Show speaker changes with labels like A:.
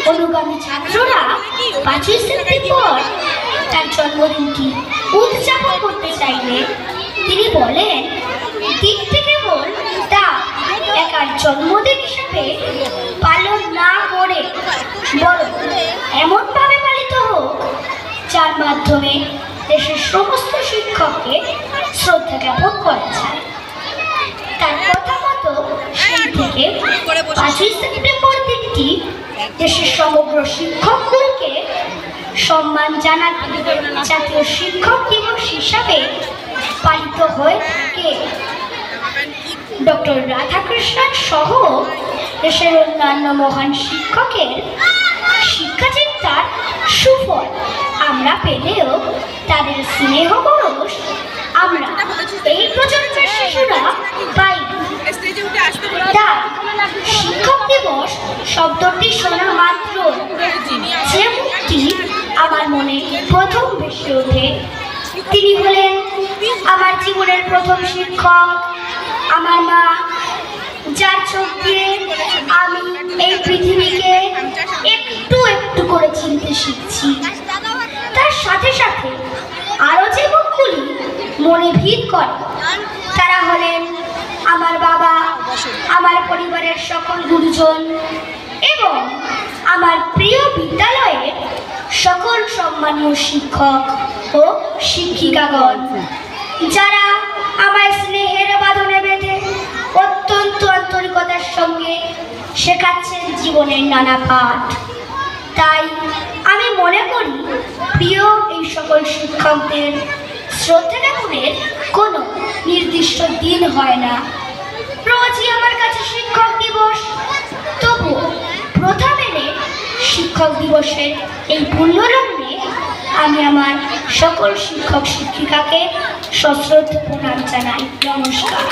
A: অনুগামী ছাত্ররা 5ই সেপ্টেম্বর তার জন্মদিনটি উদযাপন করতে চাইলে তিনি বলেন, দিনটি কেবল তা একার জন্মদিন হিসেবে পালন না করে বরং এমনভাবে পালিত হোক যার মাধ্যমে দেশের সমস্ত শিক্ষককে শ্রদ্ধা জ্ঞাপন করা যায়। তার কথা মতো সেই থেকে 5ই সেপ্টেম্বর দিনটি দেশের সমগ্র শিক্ষকগুলোকে সম্মান জানাতে জাতীয় শিক্ষক দিবস হিসাবে পালিত হয়ে থাকে। ডক্টর রাধাকৃষ্ণন সহ দেশের অন্যান্য মহান শিক্ষকের শিক্ষাচিন্তার সুফল আমরা পেলেও তাদের স্নেহ পরশ আমরা এই প্রজন্মের শিশুরা পাই। তাই শিক্ষক দিবস শব্দটি শোনা মাত্র যে মুখটি আমার মনে প্রথম ভেসে ওঠে তিনি হলেন আমার জীবনের প্রথম শিক্ষক, আমার মা, যার চোখ দিয়ে আমি এই পৃথিবীকে একটু একটু করে চিনতে শিখছি। তার সাথে সাথে আরো যে মুখগুলি মনে ভিড় করে তারা হলেন আমার বাবা, আমার পরিবারের সকল গুরুজন এবং আমার প্রিয় বিদ্যালয়ের সকল সম্মানীয় শিক্ষক ও শিক্ষিকাগণ, যারা আমায় স্নেহের বাঁধনে বেঁধে অত্যন্ত আন্তরিকতার সঙ্গে শেখাচ্ছেন জীবনের নানা পাঠ। তাই আমি মনে করি প্রিয় এই সকল শিক্ষকদের শ্রদ্ধা জ্ঞাপনের কোনো নির্দিষ্ট দিন হয় না। রোজই আমার কাছে শিক্ষক দিবস, তবু প্রথা মেনে শিক্ষক দিবসের এই পুণ্যলগ্নে আমি আমার সকল শিক্ষক শিক্ষিকাকে সশ্রদ্ধ প্রণাম জানাই। নমস্কার।